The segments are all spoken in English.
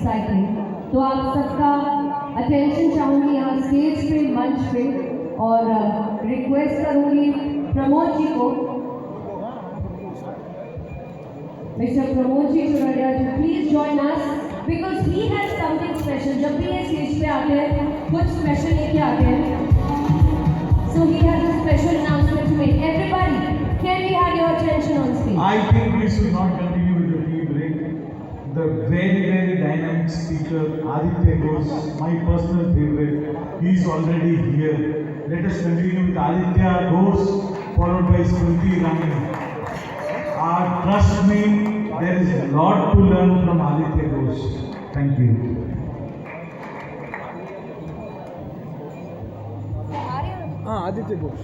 exciting. तो आप सबका अटेंशन चाहूँगी यहाँ स्टेज पे, मंच पे, और रिक्वेस्ट करूँगी प्रमोद जी को, mister Pramod ji Churadiya, to please join us because he has something special. जब भी ये स्टेज पे आते हैं कुछ स्पेशल लेके आते हैं. So he has a special announcement to make. Everybody, can we have your attention on stage? I think we should not continue with the tea break. The very dynamic speaker Aditya Ghosh, my personal favorite, he is already here. Let us continue with Aditya Ghosh, followed by Smriti Rani. Trust me, there is a lot to learn from Aditya Ghosh. Thank you. Aditya Ghosh.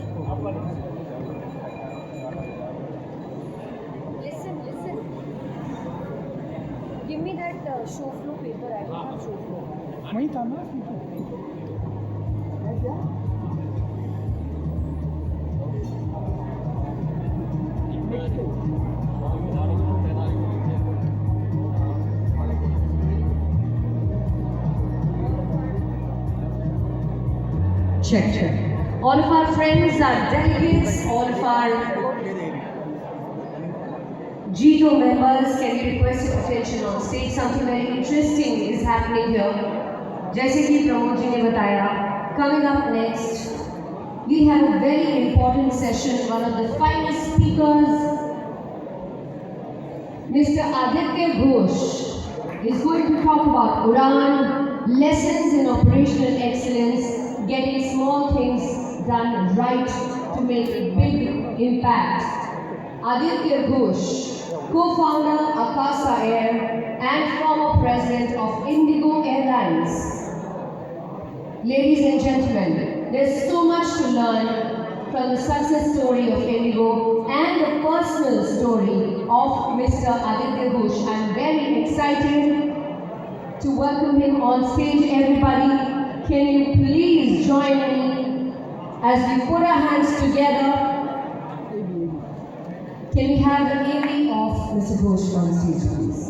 Listen. Give me that show flow paper. I don't have show flow. वहीं था ना. Check. All of our friends, our delegates, all of our G2 members, can we request your attention on stage? Something very interesting is happening here. जैसे कि प्रमोद जी ने बताया, coming up next, we have a very important session. One of the finest speakers, Mr. Aditya Ghosh, is going to talk about Udan, lessons in operational excellence, getting small things done right to make a big impact. Aditya Ghosh, co-founder Akasa Air and former president of Indigo Airlines. Ladies and gentlemen, there's so much to learn from the success story of Indigo and the personal story of Mr. Aditya Ghosh. I'm very excited to welcome him on stage. Everybody, can you please join me as we put our hands together? Can we have the AV of Mr. Ghosh on stage, please?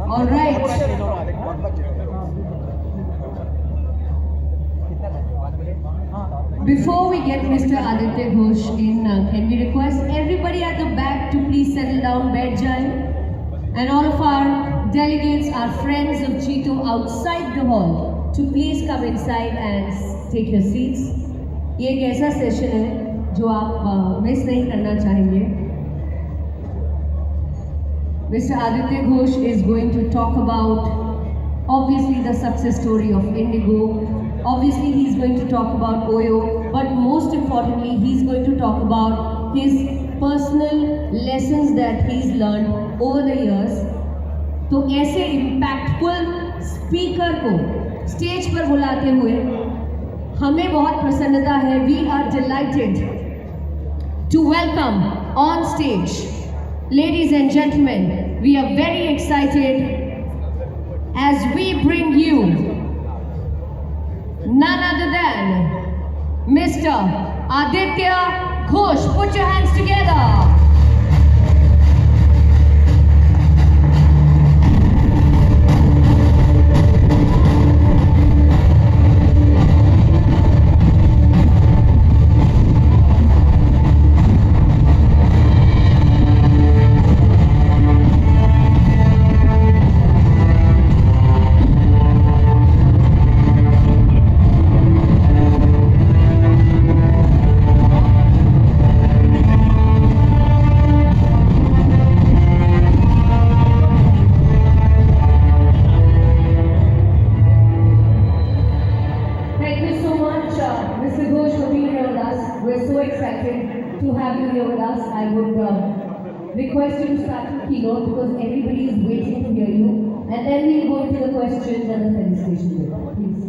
All right. Before we get Mr. Aditya Ghosh in, can we request everybody at the back to please settle down, bed jai, and all of our delegates, our friends of Cheeto outside the hall to please come inside and take your seats. ये एक ऐसा session है जो आप miss नहीं करना चाहेंगे. Mr. Aditya Ghosh is going to talk about obviously the success story of Indigo. Obviously he's going to talk about Oyo, but most importantly he's going to talk about his personal lessons that he's learned over the years. तो ऐसे impactful speaker को stage पर बुलाते हुए हमें बहुत प्रसन्नता है. We are delighted to welcome on stage, ladies and gentlemen, we are very excited as we bring you none other than Mr. Aditya Ghosh. Put your hands together. Mr. Ghosh for being here with us. We're so excited to have you here with us. I would request you to start your keynote because everybody is waiting to hear you. And then we'll go into the questions and the felicitation. Please.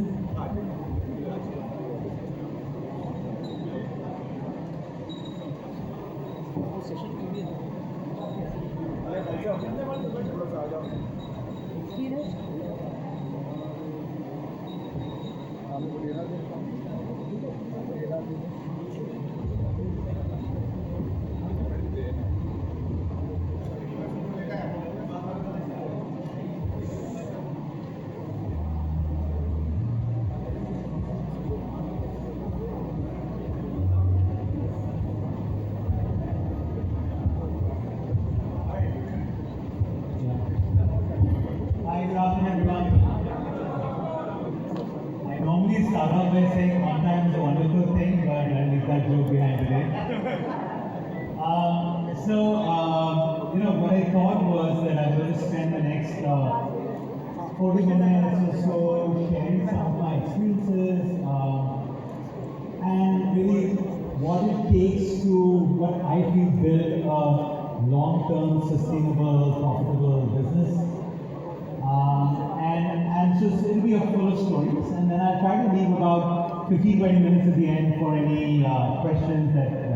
I normally start off by saying on time is a wonderful thing, but I'll leave that joke behind today. What I thought was that I'm going to spend the next 40 minutes or so sharing some of my experiences and really what it takes to what I feel build a long-term, sustainable, profitable business. And so it'll be a full of stories, and then I'll try to leave about 15-20 minutes at the end for any questions that we have.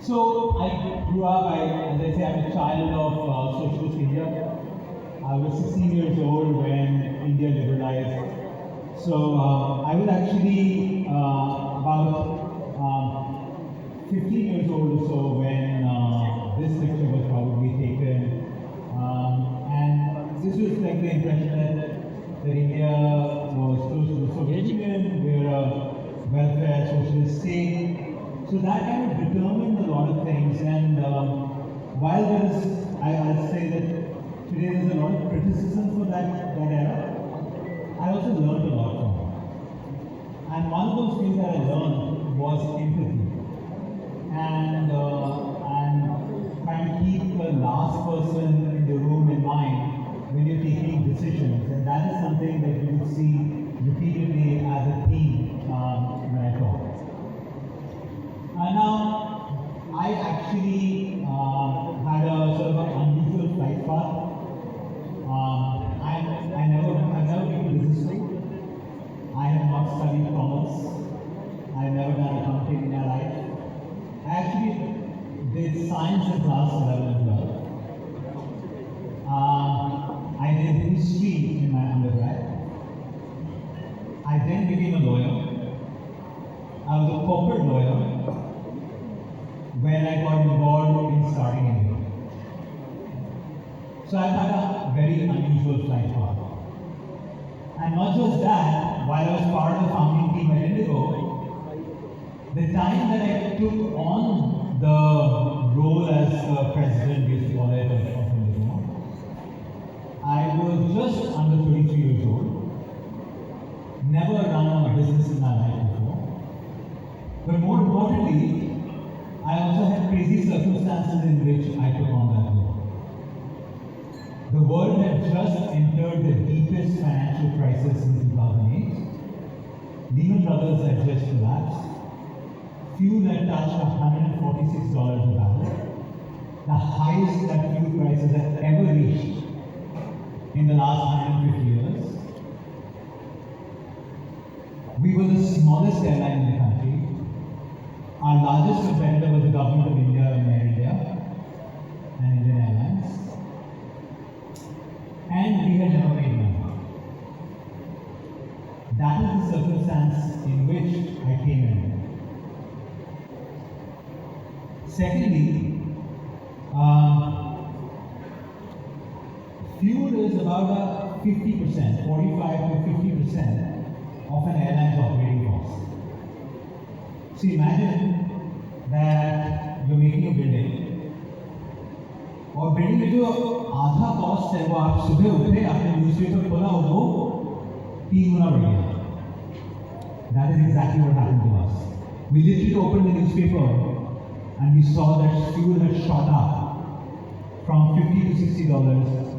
So I grew up, as I say, I'm a child of socialist India. I was 16 years old when India liberalized. So I was actually about 15 years old or so when this picture was probably taken. And this was like the impression that India was close to the Soviet Union, we were a welfare socialist state. So that kind of determined a lot of things. And while I'll say that today there's a lot of criticism for that era, I also learned a lot from it. And one of those things that I learned was empathy. And trying to keep the last person in the room in mind when you're taking decisions. And that is something that you will see repeatedly as a theme when I talk. Now, I actually had a sort of an unusual flight path. I've never been to business school. I have not studied commerce. I've never done accounting in my life. I actually did science in class 11 and 12. I did history in my undergrad. I then became a lawyer. I was a corporate lawyer when I got involved in starting India. So I've had a very unusual flight path. And not just that, while I was part of the founding team at Indigo, the time that I took on the role as president, we used to call it, of Indigo, just under 33 years old, never run a business in my life before. But more importantly, I also had crazy circumstances in which I took on that role. The world had just entered the deepest financial crisis since 2008. Lehman Brothers had just collapsed. Fuel had touched $146 a barrel, the highest that fuel prices had ever reached in the last 150 years. We were the smallest airline in the country. Our largest competitor was the government of India and Air India and Indian Airlines. And we had never made money. That is the circumstance in which I came in. Secondly, fuel is about a 50%, 45 to 50% of an airline's operating cost. So imagine that you're making a building, और building में जो आधा cost है वो आप सुबह उठे आपने न्यूज़पेपर खोला और वो 3 गुना बढ़ गया. That is exactly what happened to us. We literally opened the newspaper and we saw that fuel had shot up from $50 to $60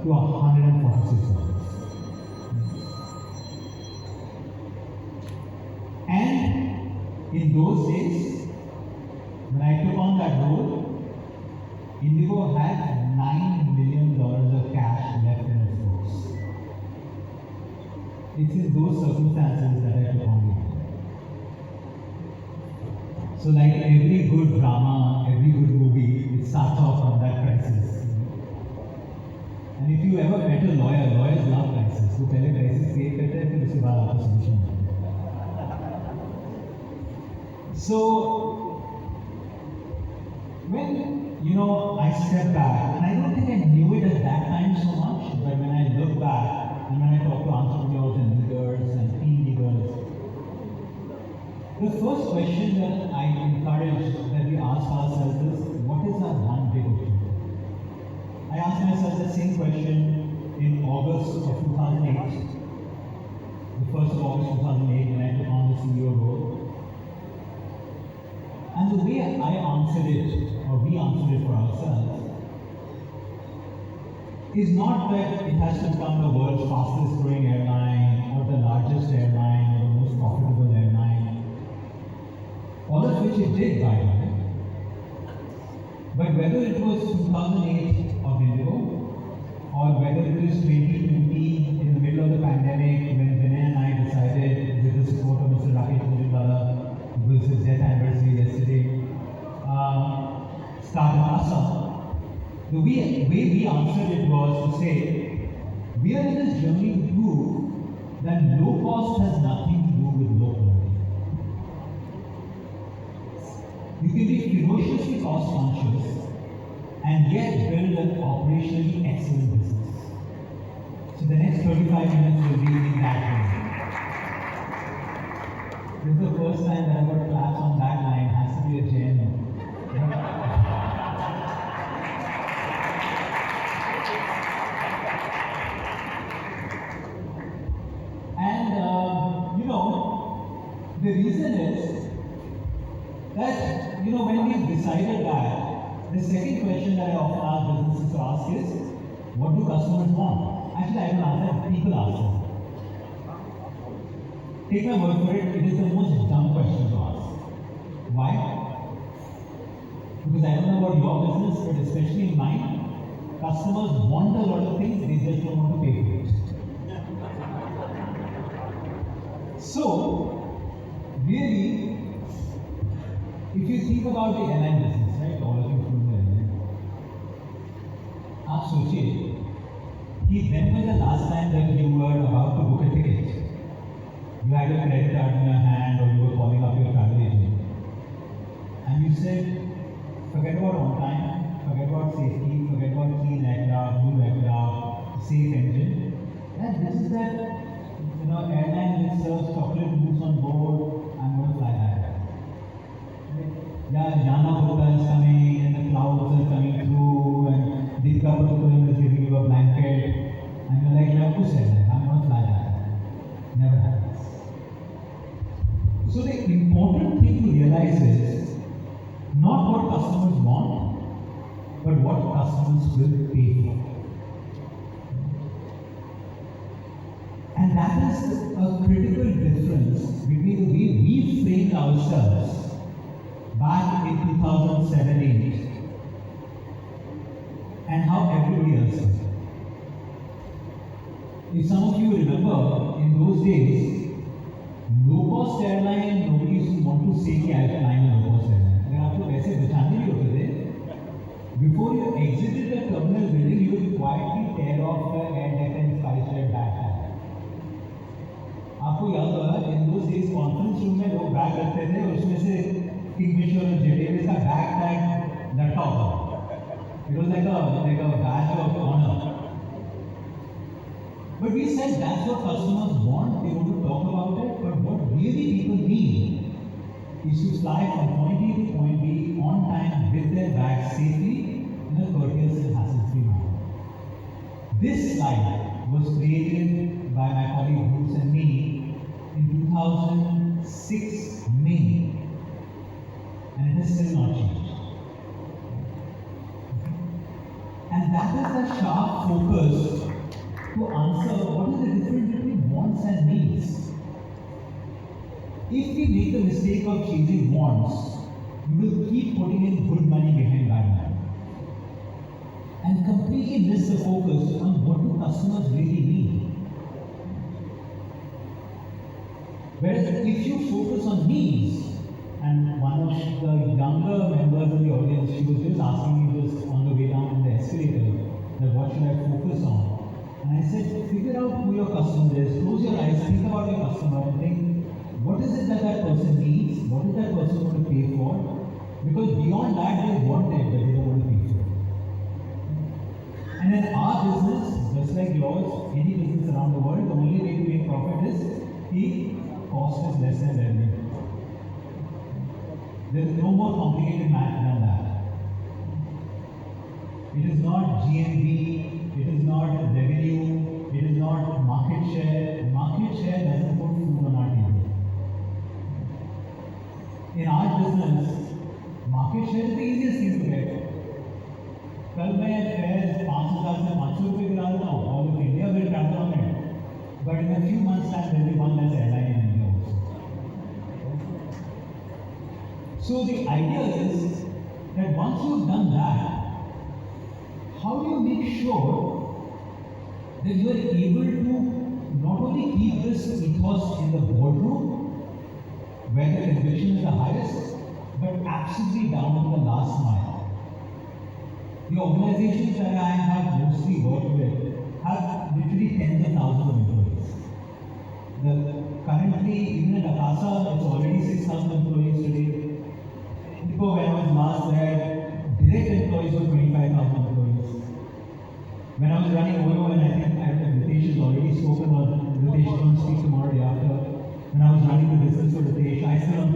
to $146. And in those days, when I took on that role, Indigo had $9 million of cash left in its books. It's in those circumstances that I took on it. So like every good drama, every good movie, it starts off from that crisis. And if you ever met a lawyer, lawyers love crisis. वो पहले crisis create करते हैं फिर उसके बाद आपको solution मिलता है. So when I stepped back, and I don't think I knew it at that time so much, but when I look back and when I talk to entrepreneurs and leaders and team leaders, the first question that I encourage that we ask ourselves is, what is our one big objective? I asked myself the same question in August of 2008, the 1st of August 2008 when I took on the CEO role. And the way I answered it, or we answered it for ourselves, is not that it has to become the world's fastest growing airline, or the largest airline, or the most profitable airline, all of which it did, by the way. But whether it was 2008 of Indigo, or whether it is 2020 in the middle of the pandemic when Vinay and I decided, with the support of Mr. Rakesh Mujibala, it was his death anniversary yesterday, started ASA. The way we answered it was to say, we are in this journey to prove that low cost has nothing to do with low quality. You can be ferociously cost conscious and yet build an operationally excellent business. So the next 35 minutes will be in that way. This is the first time that I got claps on that line. It has to be a gem. And the reason is that when we decided that, the second question that I often ask businesses to ask is, what do customers want? Actually, I don't ask that, people ask them. Take my word for it, it is the most dumb question to ask. Why? Because I don't know about your business, but especially in mine, customers want a lot of things, they just don't want to pay for it. So, really, if you think about the airline business, right, all of you from the airline, आप सोचिए कि when was the last time that you were about to book a ticket? You had a credit card in your hand or you were calling up your travel agent and you said, forget about on time, forget about safety, forget about clean aircraft, new aircraft, safe engine. And this is that airline which serves chocolate mousse on board, I'm going to fly that. Yeah, Jana Gupta is coming and the clouds are coming through and Deepika Padukone is giving you a blanket and you're like, मैं आपको realize is not what customers want, but what customers will pay for. And that is a critical difference between the way we framed ourselves back in 2007-8 and how everybody else does it. If some of you remember, in those days, low-cost airline, nobody used to want to say कि I'll fly a low-cost airline. अगर आपको पैसे बचाने भी होते थे, before you exited the terminal building, you would quietly tear off the air deck and spice it back. आपको याद होगा, in those days conference room में लोग बैग रखते थे, उसमें से किंगफिशर और जेडेविस का बैग टैग लटका होता. It was like a badge of honor. But we said that's what customers want, they want to talk about it, but what really people need is to fly from point A to point B on time with their bags safely in a courteous and hassle-free manner. This slide was created by my colleague Ghosh and me in 2006 May, and it has still not changed. And that is a sharp focus to answer what is the difference between wants and needs. If we make the mistake of chasing wants, we will keep putting in good money behind bad money and completely miss the focus on what do customers really need. Whereas if you focus on needs, and one of the younger members of the audience, she was just asking me this on the way down in the escalator, that what should I focus on? And I said, figure out who your customer is, close your eyes, think about your customer and think, what is it that that person needs? What is that person going to pay for? Because beyond that, they want it, but they don't want to pay for it. And in our business, just like yours, any business around the world, the only way to make profit is the cost is less than revenue. There is no more complicated math than that. It is not GMV, it is not revenue, it is not market share. Market share doesn't put food on our table. In our business, market share is the easiest thing to get. कल मैं fares 5,000 से 500 रुपये गिरा देता हूँ, all of India will travel on it. But in a few months' time, there will be one less airline in India also. So the idea is that once you've done that, how do you make sure that you are able to not only keep this ethos in the boardroom, where the conviction is the highest, but absolutely down to the last mile. The organizations that I have mostly worked with have literally tens of thousands of employees. Currently, even at Akasa, it's already 6,000 employees today. Before when I was last there, direct employees were 25,000 employees. When I was running Oyo, and I think Ritesh has already spoken, or Ritesh is going to speak tomorrow day after. When I was running the business for Ritesh, I still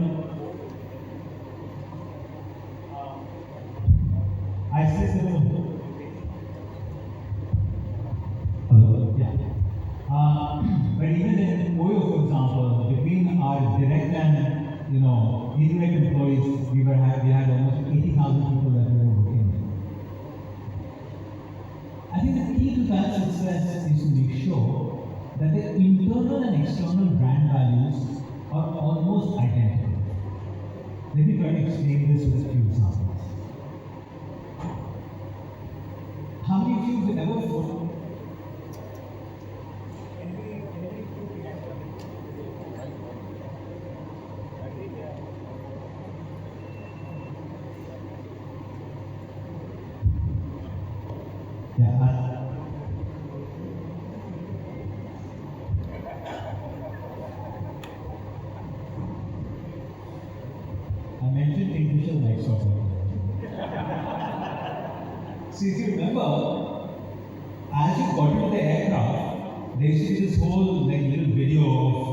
but even in Oyo, for example, between our direct and indirect employees, we had almost 80,000 people that we were working with. I think the key to that success is to make sure that the internal and external brand values are almost identical. Let me try to explain this with a few examples. How many of you have ever thought? I mentioned Kingfisher next of all. See, if you remember, as you got into the aircraft, there used to be this whole little video of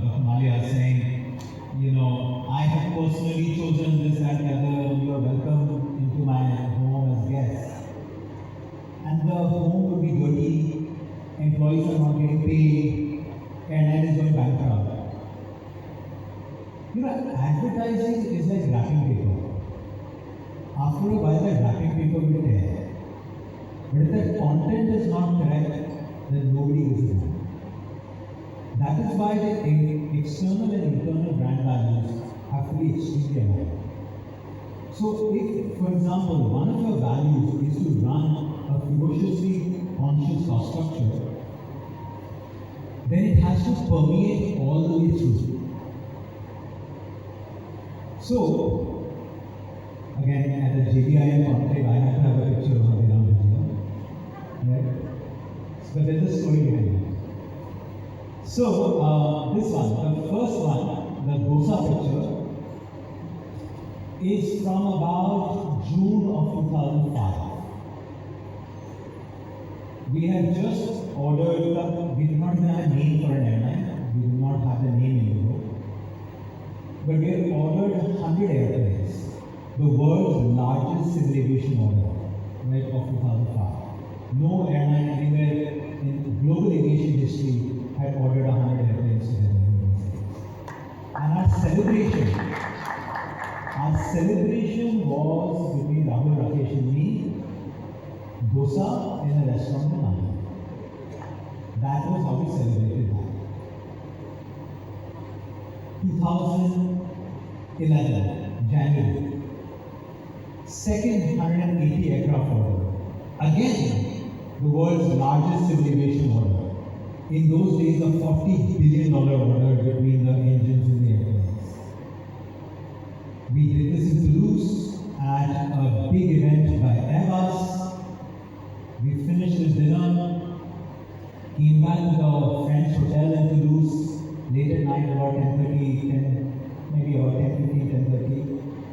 Dr. Malia saying, I have personally chosen this, that, the other, you are welcome into my home as guests. And the home would be dirty, employees are not getting paid, airline is going bankrupt. Advertising advertising is like wrapping paper. After a while, that wrapping paper will tear. But if that content is not correct, then nobody gives a damn. That is why the external and internal brand values have to be extremely aligned. So if, for example, one of your values is to run a ferociously conscious cost structure, then it has to permeate all the way through. So, again, at the JBIM conclave, I had to have a picture of Habiram Bhujia, right? But there's a story behind it. So, this one, the first one, the Dosa picture, is from about June of 2005. We had just ordered, we did not even have a name for an airline, we did not have the name in Europe, but we had ordered 100 airplanes, the world's largest civil aviation order, right, of 2005. No airline anywhere in global aviation history had ordered 100 airplanes together. And our celebration was between Rahul, Rakesh and me, dosa in a restaurant in London. That was how we celebrated that. 2011, January. Second 180 aircraft order. Again, the world's largest civil aviation order. In those days, a $40 billion order between the engines and the airplanes. We did this in Toulouse at a big event by Airbus. We finished the dinner, came back to the French hotel in Toulouse late at night, about 10:30, maybe about 10:15, 10:30.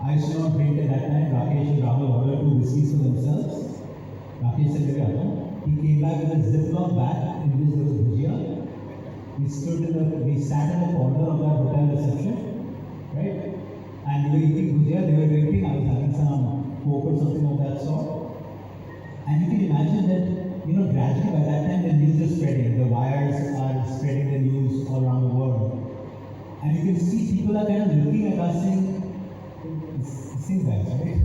I used to not drink at that time. Rakesh and Rahul ordered 2 whiskeys for themselves. Rakesh said, "Maybe I don't." He came back with a Ziploc bag in which there was bhujia. We sat in the corner of that hotel reception, right? And we were eating bhujia, they were drinking, I was having some coke or something of that sort. And you can imagine that, gradually by that time the news is spreading. The wires are spreading the news all around the world. And you can see people are kind of looking at us saying, it's the same guys, right?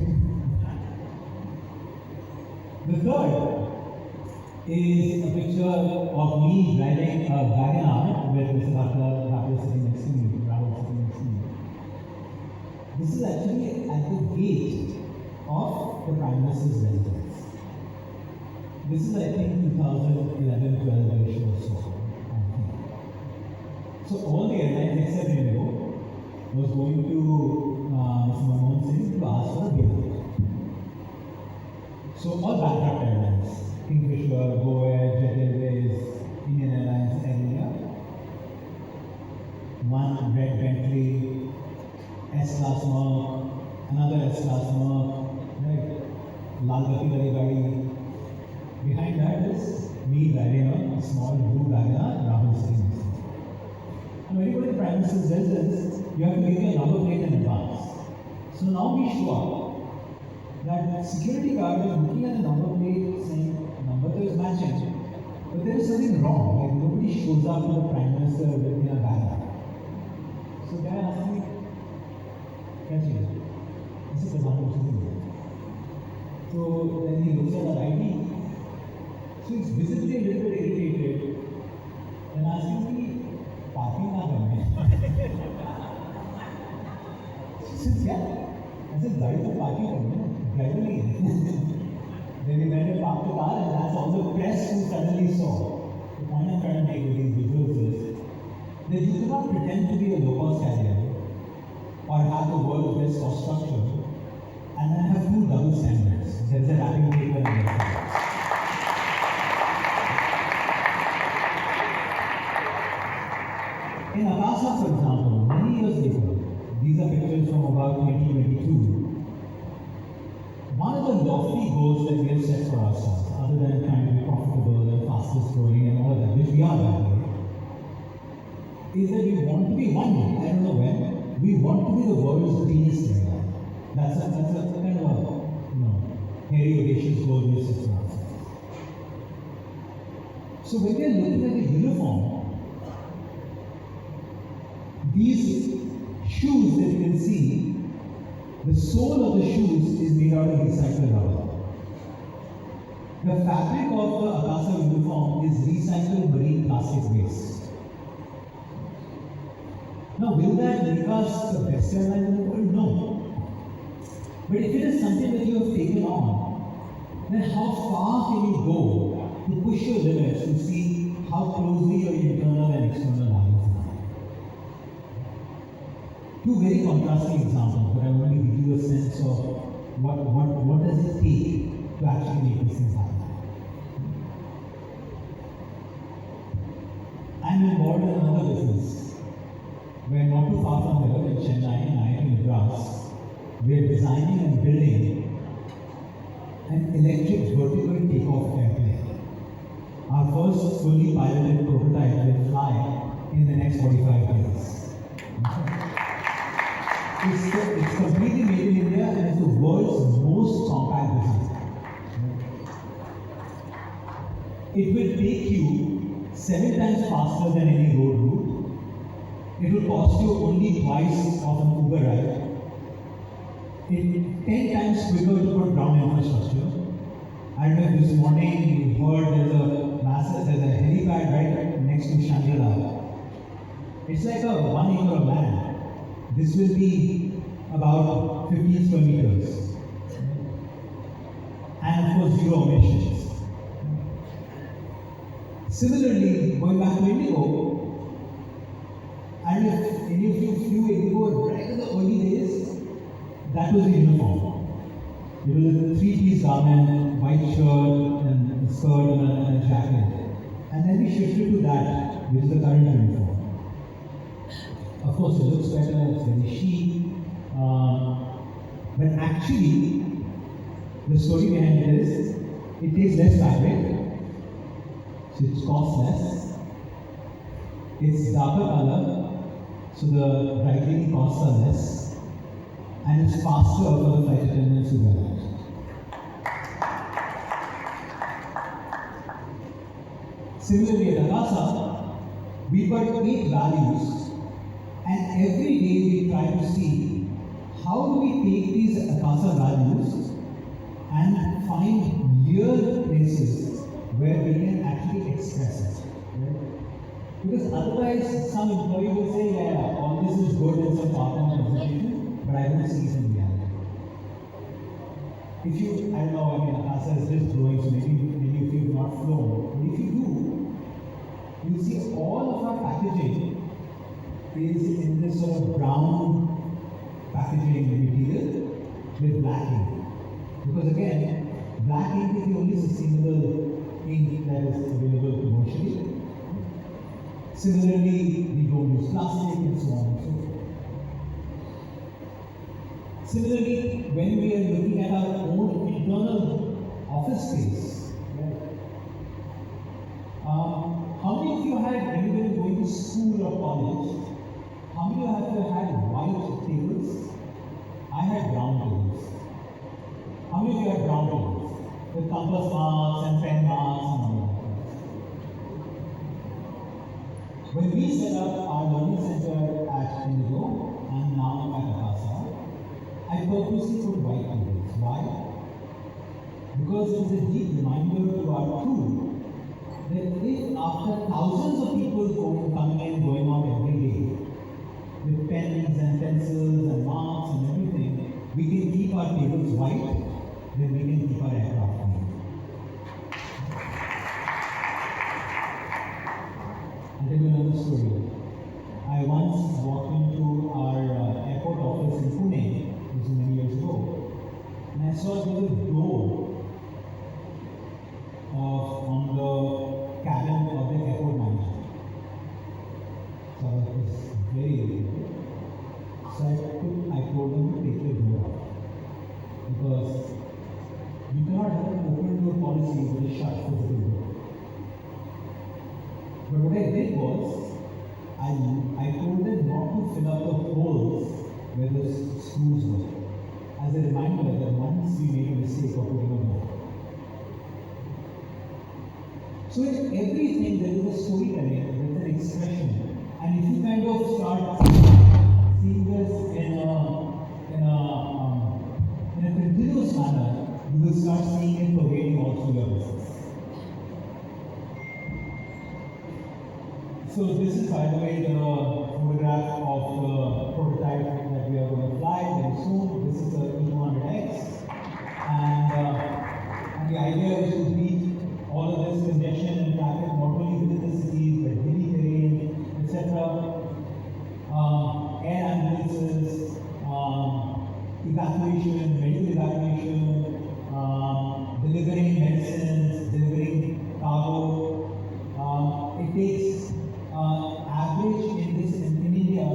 The third is a picture of me driving a Wagon with Mr. Rahul sitting next to me, This is actually at the gate of the Prime Minister's residence. This is, I think, 2011-12 or so, I think. So all the airlines except Indigo was going to Mr. Manmohan Singh to ask for a bailout. So all bankrupt airlines, Kingfisher, Go Air, Jet Airways, Indian Airlines, Air India, one red Bentley, S-Class Merc, another S-Class Merc, right? Lal Bati Wali Gadi. Behind that is me driving a small blue Wagon, Rahul sitting next to me. And when you go to the Prime Minister's residence, you have to give your number plate in advance. So now we show up that security guard is looking at the number plate saying number is matching, but there is something wrong. Like nobody shows up to the Prime Minister in a bag. So guy asked me, "Catch it? This is the one." So then he looks at the ID. So he's visibly a little bit irritated and asking me, "Parking na karne?" She says, "Yeah." I said, "Gadi to parking karne, driver nahi hai." Then we went and parked the car, and that's all the press who suddenly saw. The point I'm trying to make with these visuals is that you cannot pretend to be a low-cost carrier or have the world's best cost structure and then have 2 double standards. There's a wrapping paper and there's a In Akasa, for example, many years later, these are pictures from about 2022. One of the lofty goals that we have set for ourselves, other than trying to be profitable and fastest growing and all of that, which we are, by the way, is that we want to be one day, I don't know when, we want to be the world's cleanest airline. That's a kind of a, hairy, audacious goal we have set for ourselves. So when we are looking at the uniform, these shoes that you can see, the sole of the shoes is made out of recycled rubber. The fabric of the Akasa uniform is recycled marine plastic waste. Now, will that make us the best airline in the world? No. But if it is something that you have taken on, then how far can you go to push your limits to see how closely your internal and external values are? Two very contrasting examples, but I want to give you a sense of what does it take to actually make these things happen. I'm involved in another business where not too far from here in Chennai and IIT Madras, we are designing and building an electric vertical takeoff airplane. Our first fully piloted prototype will fly in the next 45 days. It's completely made in India and it's the world's most compact design. It will take you 7 times faster than any road route. It will cost you only twice of an Uber ride. It's 10 times quicker to put ground infrastructure. I don't know if this morning you heard there's a helipad right next to Shangri-La. It's like a 1 acre of land. This will be about 15 square meters. And of course, zero emissions. Similarly, going back to Indigo, and if any of you flew Indigo right in the early days, that was the uniform. It was a 3-piece garment, white shirt, and a skirt, and a jacket. And then we shifted to that, which is the current uniform. Of course, it looks better, it's very chic. But actually, the story behind it is, it takes less fabric, so it costs less. It's darker color, so the dry cleaning costs are less. And it's faster for the flight attendants to wear it. Similarly, at Akasa, we got 8 values, and every day we try to see how do we take these Akasa values and find real places where we can actually express it. Right? Because otherwise, some employee will say, yeah, all this is good in some part-time presentation, but I don't see it in reality. If you, I don't know, I mean, Akasa is just growing, so maybe if you've not flown, but if you do, you'll see all of our packaging is in this sort of brown packaging material with black ink. Because again, black ink is the only sustainable ink that is available commercially. Similarly, we don't use plastic and so on and so forth. Similarly, when we are looking at our own internal office space, right? How many of you had, when you were going to school or college, how many of you had white tables? I had brown tables. How many of you had brown tables? With compass marks and pen marks and all that. When we set up our learning center at Indigo and now at Akasa, I purposely put white tables. Why? Because it is a deep reminder to our crew that if after thousands of people coming in, going out every day, with pens and pencils and marks and everything, we can keep our tables white, then we can keep our aircraft clean. I'll tell you another story. I once walked into our airport office in Pune, this is many years ago, and I saw there was a door on the cabin of the airport manager. So it was very irritating. So I told them to take the door out. Because you cannot have an open door policy with a shut physical door. But what I did was, I told them not to fill up the holes where the screws were. As a reminder that once we made a mistake of putting a door. So in everything there is a storytelling, there is an expression. And if you kind of start seeing this in a continuous manner, you will start seeing it pervading all through your business. So this is, by the way, the photograph of the prototype that we are going to fly very soon. This is the E200X, and the idea is to beat all of this congestion and traffic, not only within the cities, but hilly terrain, etc. Air ambulances, evacuation, medical evacuation, delivering medicines, delivering cargo. It takes average in India,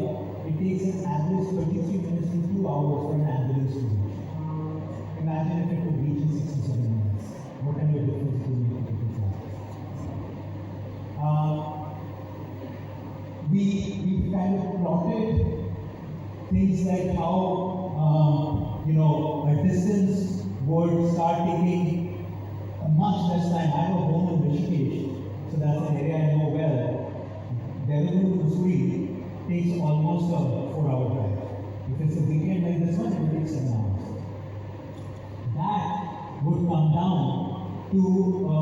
it takes an average 33 minutes to 2 hours for an ambulance to reach. Imagine if it could reach in 67 minutes. What kind of difference it would make to people's lives? We kind of plotted things like how a distance would start taking much less time. I have a home in Rishikesh, so that's an area I know well. Delhi to Missouri takes almost a 4-hour drive. If it's a weekend like this one, it will take 7 hours. That would come down to a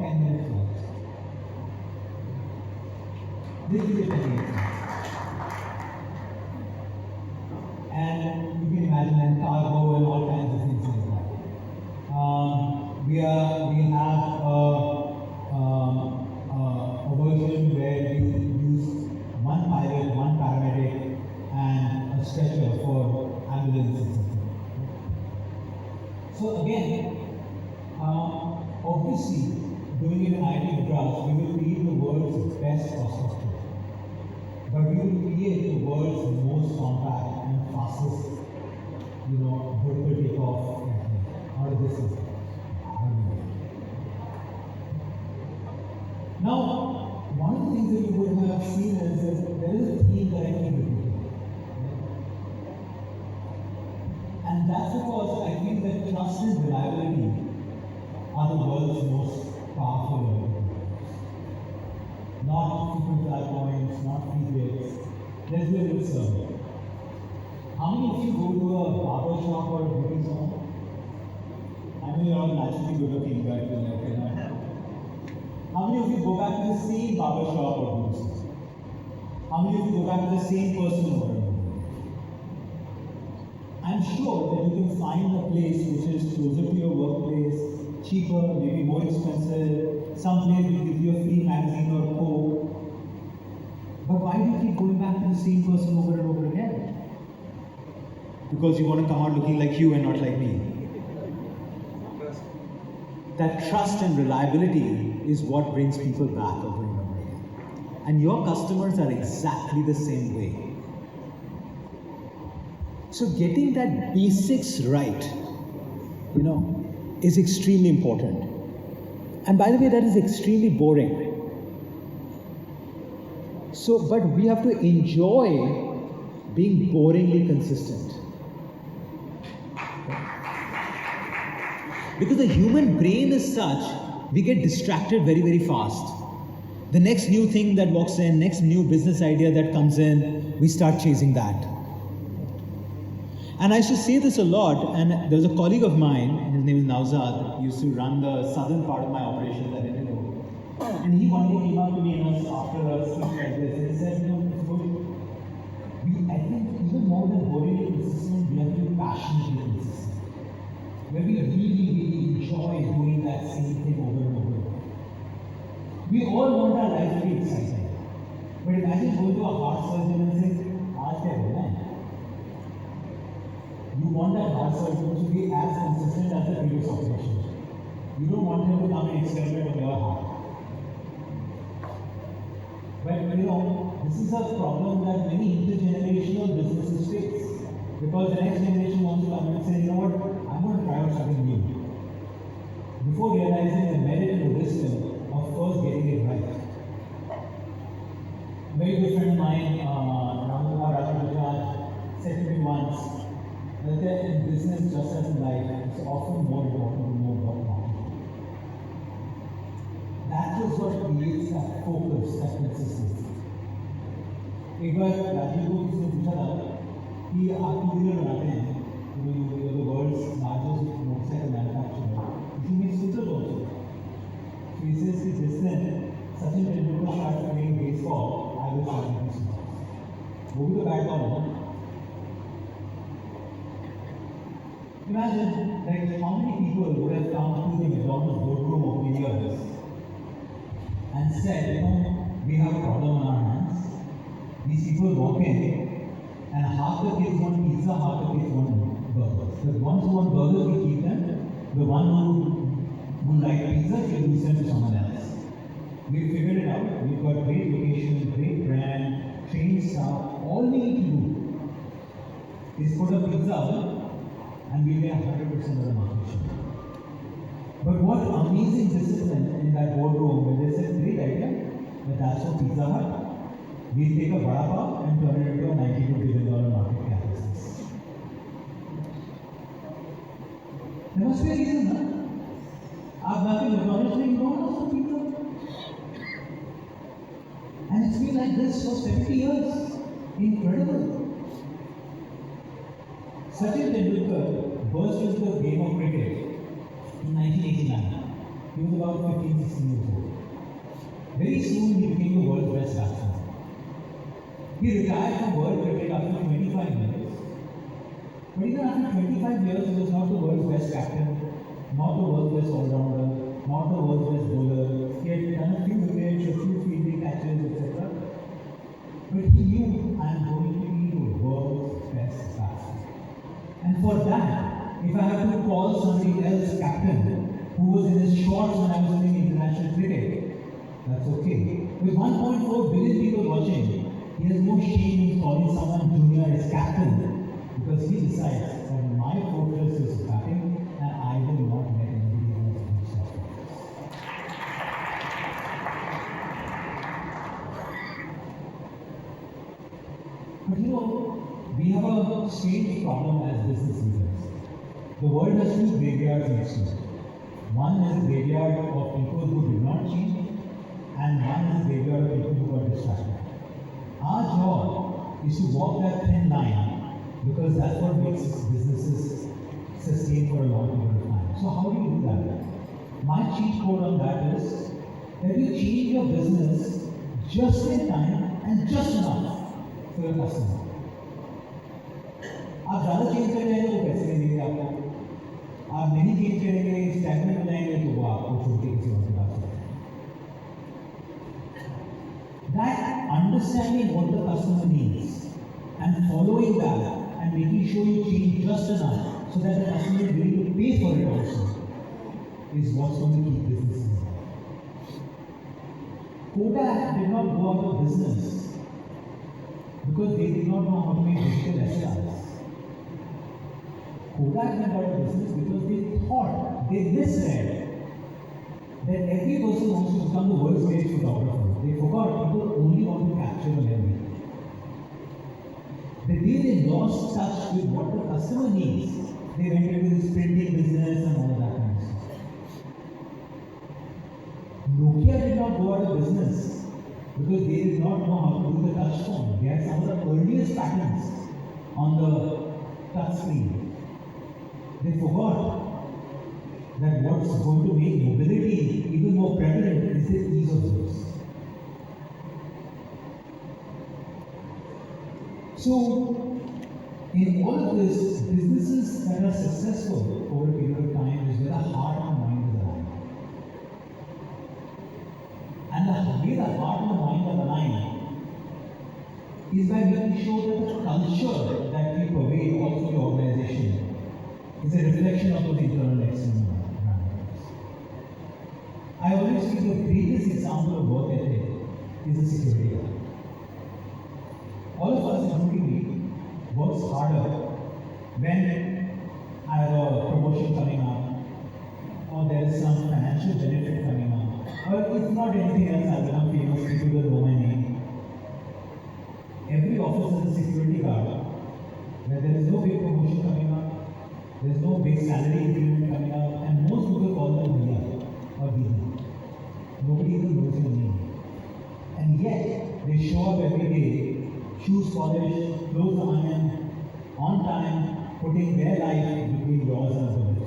10-minute flight. This is a 10-minute flight. And you can imagine and cargo and all kinds of things like that. We have a version where we use one pilot, one paramedic, and a stretcher for ambulance, etc. So again, obviously, doing it in IIT Madras, we will create the world's best cost structure. But we will create the world's most compact and fastest, vertical takeoff out of this system. Now, one of the things that you would have seen is that there is a theme that I keep repeating. And that's because I think that trust and reliability are the world's most powerful indicators. Not frequent flag points, not free gifts. There's a little survey. How many of you go to a barber shop or a beauty salon? I mean, you're all naturally good looking, but how many of you go back to the same barber shop or beauty salon? How many of you go back to the same person over and over? I'm sure that you can find a place which is closer to your workplace, cheaper, maybe more expensive, some place will give you a free magazine or coke. But why do you keep going back to the same person over and over again? Because you want to come out looking like you and not like me. That trust and reliability is what brings people back over and over again. And your customers are exactly the same way. So getting that basics right, is extremely important. And by the way, that is extremely boring. So, but we have to enjoy being boringly consistent. Because the human brain is such, we get distracted very, very fast. The next new thing that walks in, next new business idea that comes in, we start chasing that. And I should say this a lot, and there was a colleague of mine, his name is Nauzad, he used to run the southern part of my operations at Indigo. And he one day came up to me after a speech like this, and he said, I think even more than boringly consistent, we have to be passionately consistent. Where we really enjoy doing that same thing over and over again. We all want our life to be exciting. But imagine going to a heart surgeon and saying, "Aaj kya hona hai?" You want that heart surgeon to be as consistent as the previous operation. You don't want him to come and experiment on your heart. But this is a problem that many intergenerational businesses face. Because the next generation wants to come and say, I'm going to try out something new. Before realizing the merit and the wisdom of first getting it right. A very good friend of mine, Raju, said to me once, that in business, just as in life, it's often more important to know about marketing. That is what creates that focus, that consistency. एक बार राजीव को किसी ने पूछा था कि आप two-wheeler बनाते हैं, you are the world's largest motorcycle manufacturer. You make scooters also. So he says कि जिस दिन Sachin Tendulkar starts playing baseball, I will start making scooters. वो भी तो बैट बॉल है. Imagine like how many people would have come to the McDonald's boardroom over the years and said, you know, we have a problem on our hands. These people walk in and half the kids want pizza, half the kids want burgers. The ones who want burgers, we keep them. The one who like pizza, we lose them to someone else. We figured it out. We've got great location, great brand, trained staff. All we need to do is put a pizza oven and we get 100% of the market share. But what amazing discipline in that boardroom where they said, great idea, but that's for Pizza Hut. We'll take a vada pav and turn it into a $92 billion market cap business. There must be a reason, no? आप जाके McDonald's में McDonald's for pizza. And it's been like this for 70 years. Incredible. Sachin Tendulkar burst into the game of cricket in 1989. He was about 15, 16 years old. Very soon he became the world's best batsman. He retired from world cricket after 25 years. But even after 25 years, he was not the world's best captain, not the world's best all-rounder, not the world's best bowler. He had done a few wickets, a few fielding catches, etc. But he knew, I am going to be the world's best batsman. And for that, if I have to call somebody else captain who was in his shorts when I was playing international cricket, that's okay. With 1.4 billion people watching, he has no shame in calling someone junior as captain because he decides that my focus is batting and I will not let anybody else do so. But you know, we have a strange problem as business leaders. The world has two graveyards next to it. One is a graveyard of people who did not change, and one is a graveyard of people who got distracted. Our job is to walk that thin line because that's what makes businesses sustain for a long period of time. So how do you do that? My cheat code on that is that you change your business just in time and just enough for your customer. आप ज़्यादा change कर जाएंगे वो पैसे नहीं देंगे आपको. आप नहीं चेंज करेंगे, स्टैगनेंट हो जाएंगे तो वो आपको छोड़ के किसी और के पास चले जाएंगे. That understanding what the customer needs and following that and making sure you change just enough so that the customer is willing to pay for it also is what's going to keep businesses alive. Kodak did not go out of business because they did not know how to make digital SLRs. Kodak went out of business because they thought, they misread that every person wants to become the world's greatest photographer. They forgot people only want to capture a memory. The day they lost touch with what the customer needs, they went into this printing business and all of that kind of stuff. Nokia did not go out of business because they did not know how to do the touch phone. They had some of the earliest patents on the touch screen. They forgot that what's going to make mobility even more prevalent is the ease of use. So, in all of this, businesses that are successful over a period of time is where the heart and mind is aligned. And the way the heart and the mind are aligned is by making sure that the culture that we pervade all through the organization is a reflection of those internal and external parameters. I always feel the greatest example of work ethic is a security guard. All of us, including me, works harder when I have a promotion coming up, or there is some financial benefit coming up, or if not anything else, I become famous, people will know my name. Every office has a security guard where there is no big promotion coming up. There's no big salary increment coming up, and most people call them Bhaiya or Didi. Nobody even knows your name. And yet, they show up every day, shoes polished, clothes ironed, on time, putting their life between yours and others.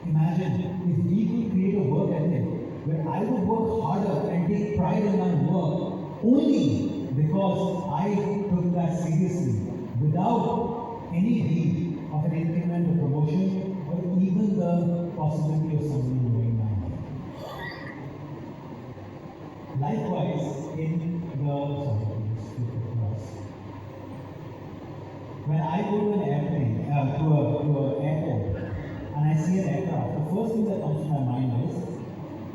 Imagine if we could create a work ethic where I would work harder and take pride in my work only because I took that seriously without any need of an increment or promotion or even the possibility of somebody knowing my name. Likewise, in the when I go to an airplane, to an airport, and I see an aircraft, the first thing that comes to my mind is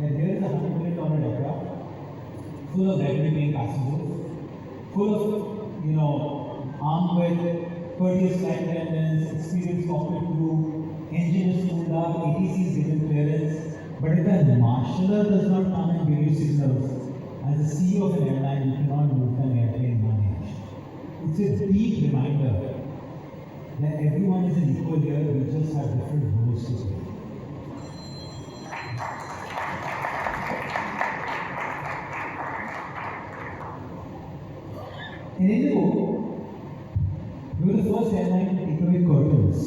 that here is a $100 million aircraft, full of revenue paying passengers, full of, armed with courteous flight attendants, experienced cockpit crew, engine is cooled up, ATC is given clearance. But if that marshaller does not come and give you signals, as the CEO of an airline, you cannot move an airplane one inch. It's a deep reminder that everyone is an equal here, we just have different roles to play. In Indigo, we were the first airline to take away curtains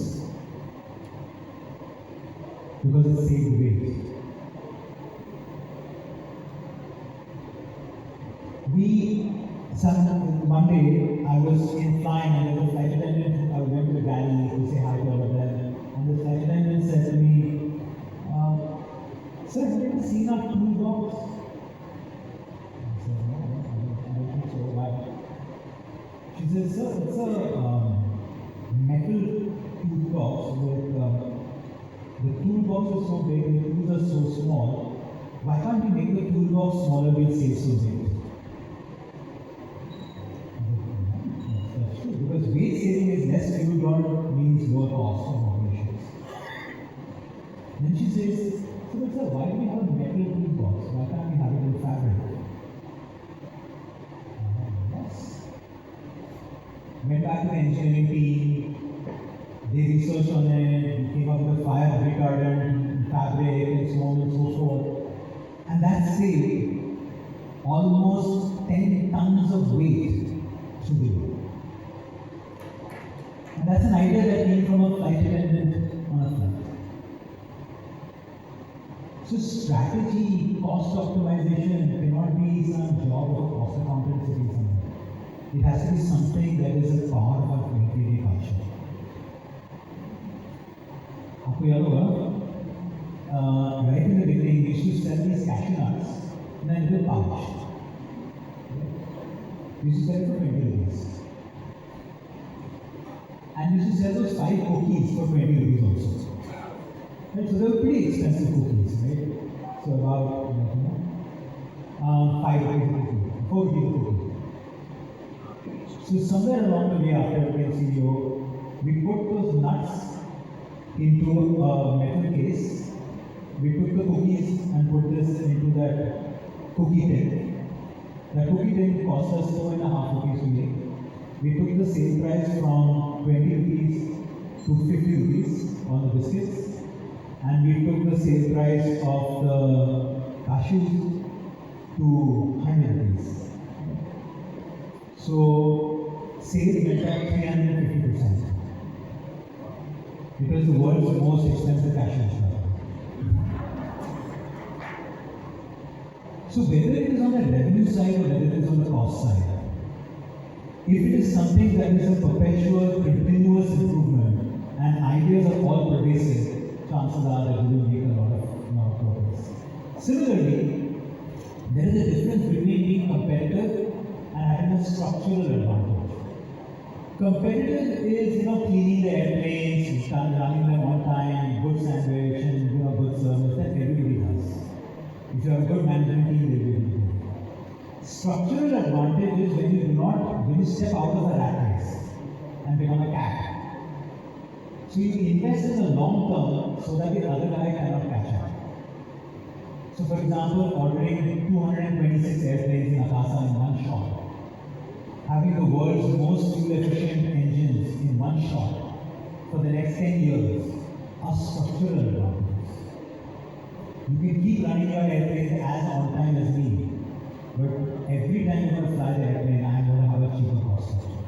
because it saved weight. One day I was in flying and there was a flight attendant. I went to the galley to say hi to all of them, and the flight attendant said to me, "Sir, have you ever seen our toolbox?" I said, "No, I don't think so. Why?" She says, "Sir, it's a metal toolbox with the toolbox is so big and the tools are so small. Why can't we make the toolbox smaller? We'll save so big." Because weight saving is less fuel burn means lower cost of operations. Then she says, "So sir, why do we have a metal toolbox? Why can't we have it in fabric?" Yes. Went back to the engineering team, they researched on it, we came up with a fire retardant, fabric, and so on and so forth. And that saved almost 10 tons of weight through the year. And that's an idea that came from a flight attendant on a flight. So strategy, cost optimization cannot be some job of cost accountant sitting somewhere. It has to be something that is a part of our day-to-day culture. आपको याद होगा, right in the beginning, we used to sell these cashew nuts in a little pouch. We used to sell it for 20 rupees. And we used to sell those 5 cookies for 20 rupees also. Right? So they were pretty expensive cookies, right? So about 5 rupees a cookie, 4 rupees a cookie. So somewhere along the way after I became CEO, we put those nuts into a metal case. We took the cookies and put this into that cookie tin. That cookie tin cost us 4.5 rupees to make. We took the sale price from 20 rupees to 50 rupees on the biscuits, and we took the sale price of the cashews to 100 rupees. So sales went up 350%. It was the world's most expensive cashew nut. So whether it is on the revenue side or whether it is on the cost side, if it is something that is a perpetual, continuous improvement and ideas are all pervasive, chances are that we will make a lot of progress. Similarly, there is a difference between being competitive and having a structural advantage. Competitive is, cleaning the airplanes, running them on time, good sandwich, and good service that everybody does. If you have a good management team, they will do. Structural advantage is when you step out of the rat race and become a cat. So you invest in the long term so that the other guy cannot catch up. So for example, ordering 226 airplanes in Akasa in one shot, having the world's most fuel-efficient engines in one shot for the next 10 years are structural advantages. You can keep running your airplanes as on time as me, but every time you're going to fly the airplane, I'm going to have a cheaper cost structure.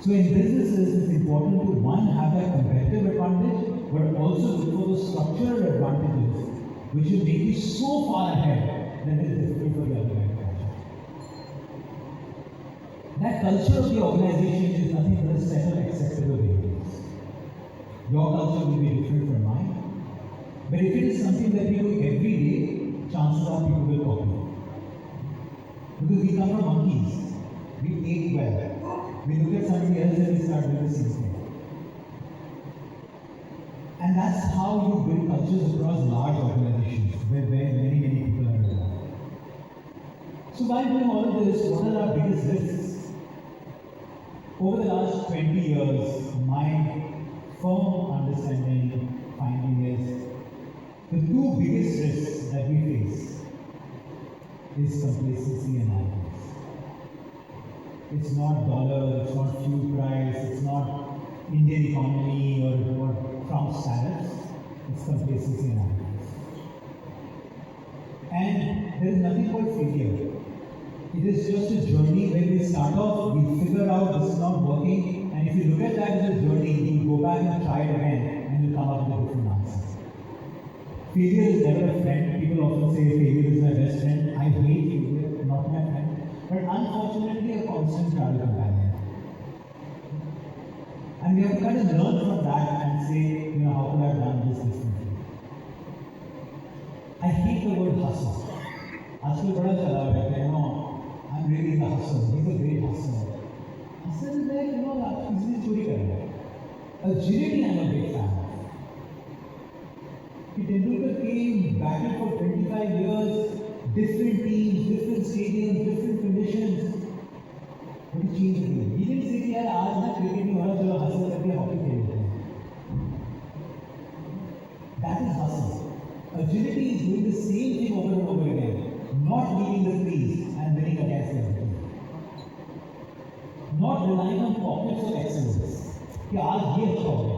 So in business, businesses, it's important to one, have that competitive advantage, but also look for the structural advantages which will make you so far ahead that it is difficult for the other guy to catch up. That culture of the organization is nothing but a set of acceptable behaviors. Your culture will be different from mine, but if it is something that we do every day, chances are people will copy. Because we come from monkeys, we ate well, we look at somebody else and we start doing the same thing. And that's how you build cultures across large organizations where many people are involved. So while doing all of this, what are our biggest risks? Over the last 20 years, my firm understanding, finding is the two biggest risks that we face is complacency and arrogance. It's not dollar, it's not fuel price, it's not Indian economy or Trump's tariffs, it's complacency and arrogance. And there is nothing called failure. It is just a journey where we start off, we figure out this is not working, and if you look at that as a journey, you go back and try it again, and you come up with a different answer. Failure is never a friend. People often say failure is my best friend. I hate failure, not my friend, but unfortunately a constant travel companion. And we have to kind of learn from that and say, how could I have done this differently? I hate the word hustle. Hustle bada chala hua hai, I'm really in the hustle. He's a great hustler. Hustle is like, easily chori karna. Agility I'm a big fan of. Tendulkar came, battled for 25 years, different teams, different stadiums, different conditions. But he changed the game. He didn't say, yaar, aaj na cricket mein hona chalo hustle karke hockey khel lete hain. That is hustle. Agility is doing the same thing over and over again, not leaving the crease and winning against the other team. Not relying on pockets of excellence. कि आज ये अच्छा हो गया.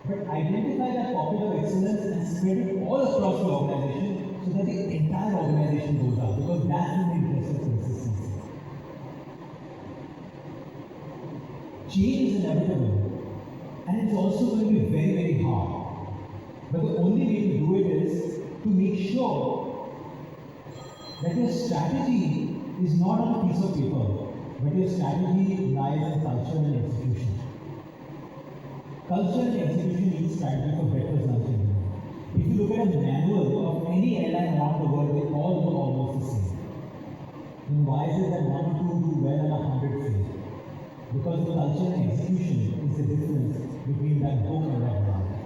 But identify that pocket of excellence and spread it all across the organization so that the entire organization goes up, because that's in the interest of consistency. Change is inevitable, and it's also going to be very, very hard. But the only way to do it is to make sure that your strategy is not on a piece of paper, but your strategy lies in culture and execution. Culture and execution need strategy for breakfast, lunch, and dinner. If you look at a manual of any airline around the world, they all look almost the same. Then why is it that 1 or 2 do well and 100 fail? Because the culture and execution is the difference between that book and that manual.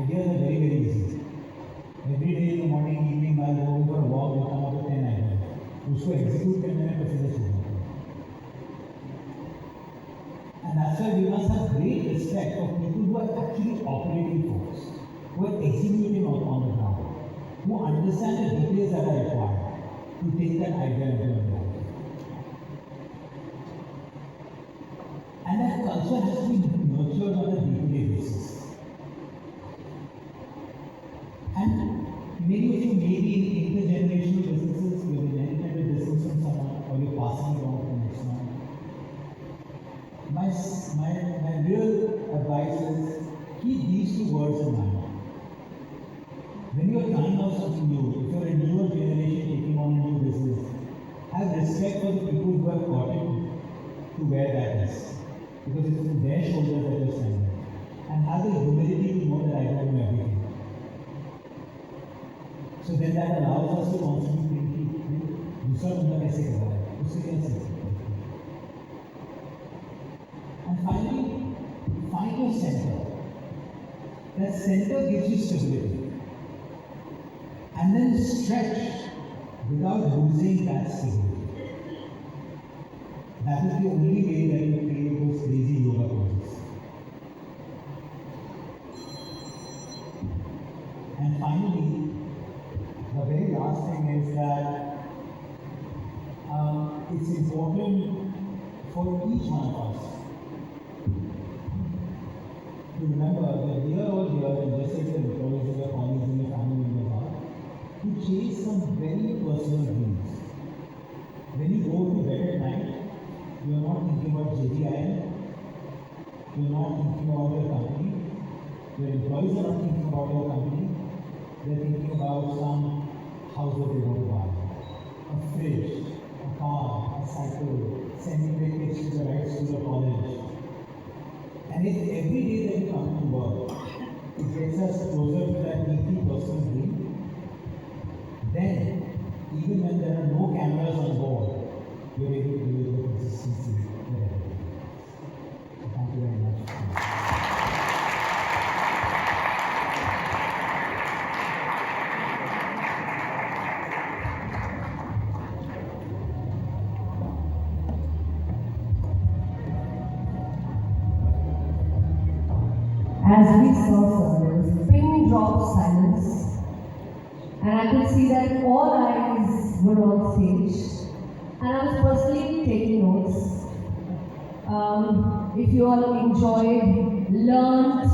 Ideas are very, very easy. Every day in the morning, evening, while going for a walk, we come up with 10 ideas. उसको execute करने में पसीने छूटते हैं. And that's why we must have great respect for people who are actually operating force, who are executing on the ground, who understand the details that are required to take that idea into reality. And that culture has to be nurtured on a day-to-day basis. And many of you may be in intergenerational businesses, you have inherited a business from someone, or you're passing it on to the next one. My real advice is keep these two words in mind. When you're trying out something new, if you're a newer generation taking on a new business, have respect for the people who have gotten to where that is. Because it's in their shoulders that you're standing. And have the humility to know that I don't know everything. So then that allows us to constantly think, दूसरा बंदा कैसे कर रहा है, उससे क्या सीख सकते हैं. And finally, find your center. That center gives you stability. And then stretch without losing that stability. That is the only way that you create those crazy yoga poses. And finally, the very last thing is that it's important for each one of us to remember that we are all here, and just like your employees and your colleagues and your family members are, to chase some very personal dreams. When you go to bed at night, you're not thinking about JDIN, you're not thinking about your company, your employees are not thinking about your company, they're thinking about some house that they want to buy, a fridge, a car, a cycle, sending their kids to the right school or college. And if every day that we come to work, it gets us closer to that deeply personal dream, then even when there are no cameras on board, we're able to do it with consistency. Thank you very much. As we saw, sir, there was a pin drop silence, and I could see that all eyes were on stage, and I was personally taking notes. If you all enjoyed, learned,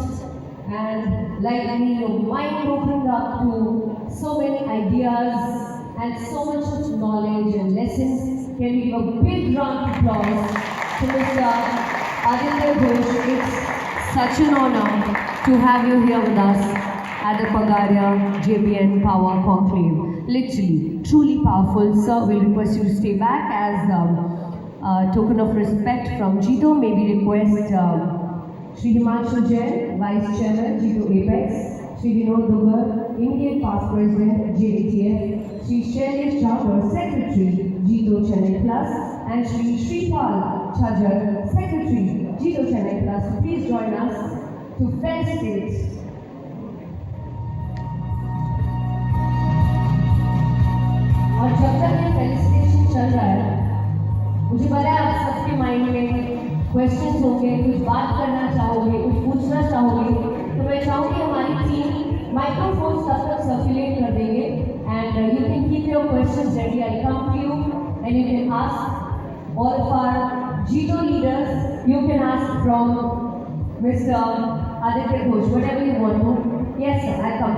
and like me, your mind opened up to so many ideas and so much of knowledge and lessons, can we give a big round of applause to Mr. Aditya Ghosh? It's such an honor to have you here with us at the Pagaria JBN Power Conclave. Literally, truly powerful. Sir, we'll request you to stay back as a token of respect from Jito. Maybe request Shri Himanshu Jain, Vice Chairman, Jito Apex, Shri Vinod Dugar, Indian Past President, JATF, Shri Shailesh Chawdhury, Secretary, Jito Chennai Plus, and Shri Shripal Chhajar, Secretary, Jito Chennai Plus. So please join us to felicitate और जब तक ये felicitation चल रहा है, मुझे पता है आप सबके माइंड में क्वेश्चंस होंगे, कुछ बात करना चाहोगे, कुछ पूछना चाहोगे, तो मैं चाहूँगी हमारी टीम माइक्रोफोन तब तक सर्कुलेट कर देंगे and you can keep your questions ready. I come to you and you can ask all of our Jito leaders. You can ask from Mr. Aditya Ghosh, whatever you want to. Yes, sir, I come.